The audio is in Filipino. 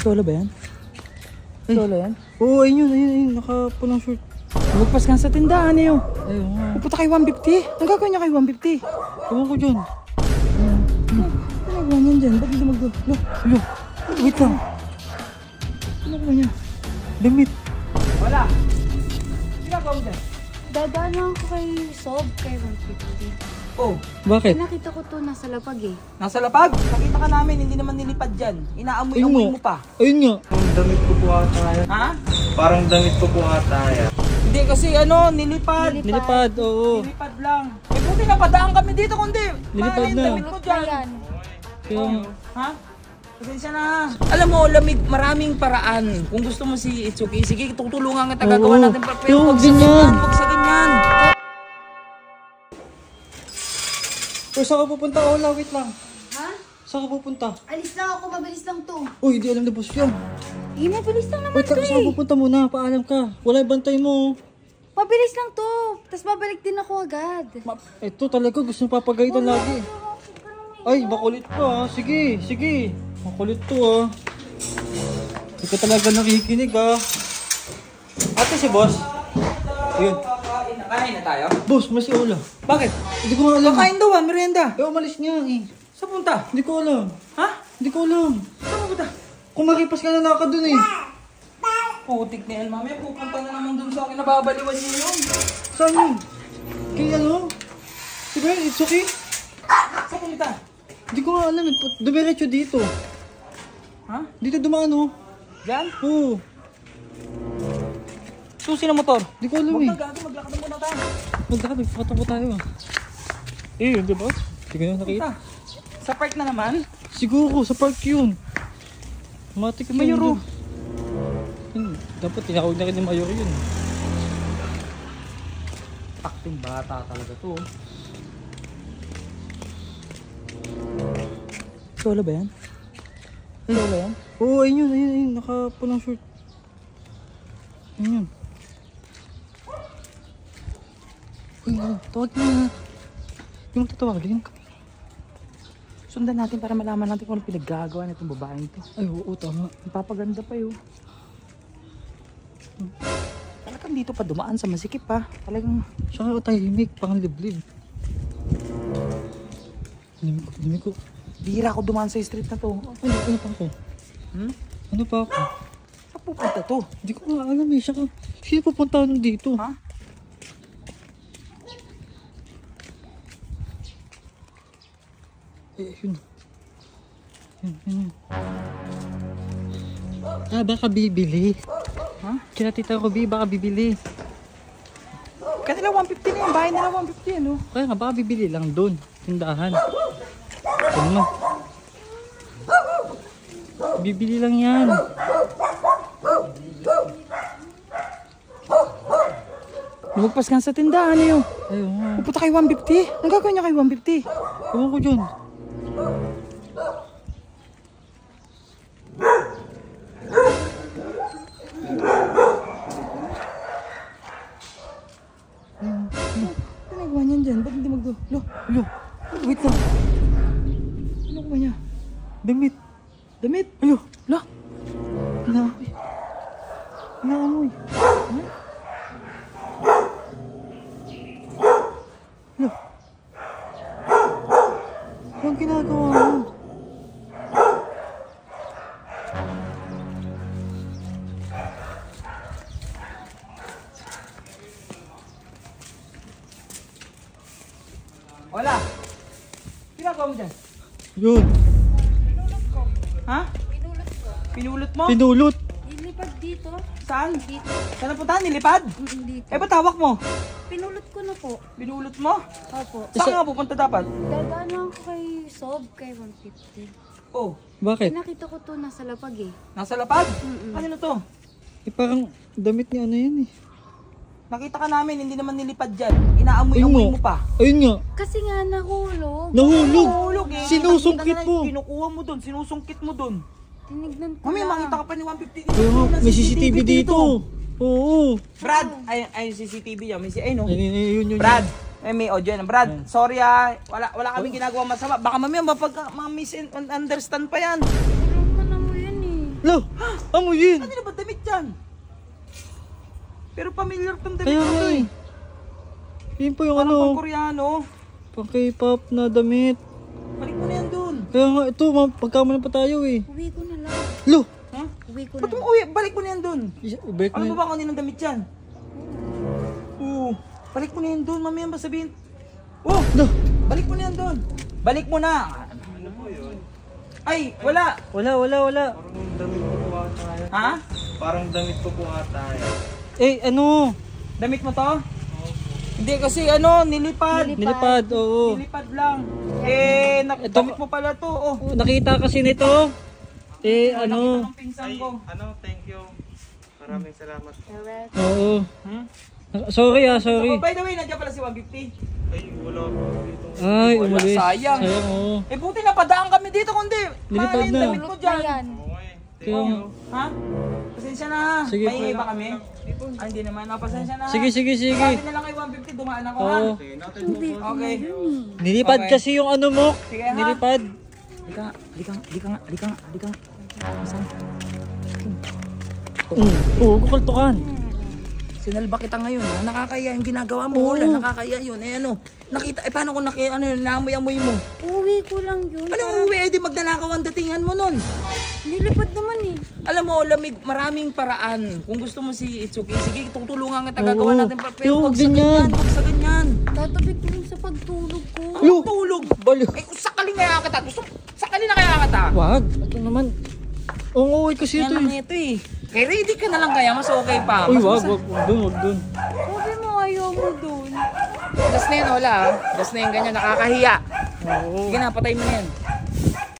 Solo ba yan? Solo yan? Oo, ayun. Nakapulang short. Magpas ka sa tindahan eh oh. Ayun nga. Pupunta kay 150. Ang gagawin niya kay 150? Ewan ko dyan. Ano gagawin niyan dyan? Ba't hindi magdulo? Wait lang. Ano gagawin niya? Damit. Wala. Ginagawa mo dyan? Dadaan lang ako kay Sob, kay 150. Oh. Bakit? Nakita ko to nasa lapag eh. Nasa lapag? Nakita ka namin, hindi naman nilipad dyan. Inaamoy-amoy mo pa. Ayun nga. Parang damit ko po ata yan. Ha? Parang damit ko po ata yan. Hindi kasi ano, nilipad. Nilipad, oo. Nilipad lang. Eh buti napadaan kami dito kundi. Nilipad Paano yung na. damit mo dyan? Ayan. Kaya, Ha? Pasensya na. Alam mo, maraming paraan. Kung gusto mo si Itsuki, sige, tutulungan kita, gagawa Oo. natin. Pero Huwag huwag sa ganyan. ganyan, huwag sa ganyan. saan ka pupunta? Ola, wait lang. Ha? Saan ka pupunta? Alis lang ako, mabilis lang to. Uy, di alam na boss yun. Eh, mabilis lang naman Wait to lang, saan ka eh. pupunta muna? Paalam ka. Wala ibantay mo. Mabilis lang to. Tapos babalik din ako agad. Ito talaga, gusto mo papagalitan lagi. Ay, makulit ka ha. Sige. Makulit to ha. Hindi ka talaga nakikinig ha. Ate si boss. Ayun. Kain na tayo? Boss, may si Ola. Bakit? Hindi ko nga alam. Kakain daw merienda. Eh, umalis niya eh. Saan punta? Hindi ko alam. Ha? Hindi ko alam. Saan punta? Kumakipas ka na naka dun eh. Putik na yan, mami. Pupunta na naman dun sa akin. Nababaliwan niyo yun. Saan yun? Kaya ano? Sige, it's okay. Saan punta? Hindi ko nga alam eh. Dumiretso dito. Ha? Dito dumaan oh. Diyan? Oo. Susi ng motor. Hindi ko alam Huwag eh. na gago, maglakad na muna tayo. Magdakad, magpatakbo tayo ah. Eh, yun diba? Sige na nakita. Punta. Sa park na naman? Siguro, sa park yun. Matik Si Mayuro. Yun. Dapat tinakawag na rin ni Mayuro yun. Takting bata talaga to. Solo ba yan? Solo ba yan? Oo, ayun. Nakapulang short. Ayun. Uy, tawag na. Yung magtatawagin. Sundan natin para malaman natin kung ano pinaggagawa nitong babaeng to. Ay, oo, tama. Napapaganda pa yun. Talagang dito pa dumaan sa masikip pa. Talagang Saka ako tahimik, pang liblib. Limig ko. bihira ako dumaan sa street na to. Ano pa ako? Ano pa ako? Saan pupunta to? Hindi ko nga alam eh. Saka, sino pupunta nun dito? Ha? Eh, yun. Yun. Ah, baka bibili. Ha? Kina tita ko, baka bibili. Kanila 150 na yung bahay nila 150 ano? Kaya nga, baka bibili lang doon. Tindahan. Ano? Bibili lang yan. Lumagpas ka sa tindahan niyo. Ayun nga. Pupunta kay 150. Ang gagawin niya kay 150? Ewan ko dyan. Ano nagawa niyan dyan? Ba't hindi magdulo? Alo, wait lang. Ano nagawa niya? Damit. Damit? Alo, Lah? inaamoy. Inaamoy. Ano? Alo. Anong ginagawa mo? Wala. Ginagawa mo dyan? Yun. Ha? Pinulot ko. Pinulot mo? Pinulot. Ilipad dito. Saan? Dito. Saan napuntahan? Nilipad? Dito. Eh, ba't hawak mo? Pinulot ko na po. Binulot mo? Opo. Saan nga pupunta dapat? Dadaan lang ako kay Sob, kay 150. Oh, Bakit? Nakita ko to nasa lapag eh. nasa lapad? Kanino to? Eh parang damit ni ano yan eh. Nakita ka namin, hindi naman nilipad dyan. Inaamoy-amoy Ayun mo pa. Ayun nga. Kasi nga nahulog. Nahulog. Nahulog eh. Sinusungkit Nakita mo. na, Kinukuha mo dun, sinusungkit mo dun. Tinignan ko Mami, lang. makita ka pa ni 150. Ayun nga, may CCTV dito. Oo. Brad, ay CCTV yan. May si, ay no. Ayun yun. Brad, may audio yan. Brad, sorry ah. Wala kami ginagawa masama. Baka mami, ma-misunderstand pa yan. Alam mo na mo yan eh. Lo, amoyin. Ano na ba damit yan? Pero familiar tong damit Kaya ko nga eh. Yun po yung Parang ano, pang Koreano. pang K-pop na damit. Balik mo na yan dun. Kaya nga, ito, pagkamali pa tayo eh. Uwi ko na lang. Lo, Ha? Uwi ko na Ba't lang. mo uwi? Balik mo na yan dun. break Ano na mo ba kung ano ng damit yan? Oo. Balik mo na yan dun. Mamaya ba sabihin? Oh! Lo, Balik mo na yan dun. Balik mo na. Ano po yun? Ay, wala. wala. Parang damit ko po ata yan. Ha? Parang damit ko po ata yan. Eh, ano? Damit mo to? Hindi kasi ano, nilipad. Nilipad, oo. Nilipad lang. Eh, damit mo pala to. Oh. Nakita kasi nito. Eh, ano? Nakita ng pinsan ko. Thank you. Maraming salamat. Oo. Hmm? Sorry ah, So, sorry. by the way, nandiyan pala si 150. Ay, wala po dito. Ay, Wala, umalis. sayang. oo. Eh, buti napadaan kami dito kundi. Nilipad Mahalin na. damit mo dyan. Ayan. Okay. Kaya, Ha? Pasensya na. Sige May po. iba kami? Ah, hindi naman. Oh, pasensya na. sige. Sabi na lang kay 150, dumaan ako ha. Oo. Okay. Nilipad Okay. kasi yung ano mo. Sige, ha? Nilipad. Di ka nga. Saan? Oo, kukultukan. Sinalba kita ngayon ha. Nakakaya yung ginagawa mo. Wala, nakakaya yun. Eh ano, nakita, eh paano kung naamoy-amoy mo? Uwi ko lang yun. Alam mo, uwi, eh di magnanakaw ang datingan mo nun. Nilipad naman eh. Alam mo, maraming paraan. Kung gusto mo si Itsuki, sige, tutulungan kita, gagawa Oo. natin. Yo, Pero huwag sa ganyan. ganyan, huwag sa ganyan. Tatabi ko lang sa pagtulog ko. Yo. Ang tulog. Balo. Eh, kung sakaling kaya kita, sakaling na kaya kita. Wag. Ito naman. Oo, kasi Yan ito lang eh. ito eh. Eh, ready ka na lang kaya, mas okay pa. Uy, Mas wag dun. Sabi mo ayaw mo doon. Gas na yan, wala ah. Gas na yan, ganyan, nakakahiya. Oo. Sige na, patay mo na yan.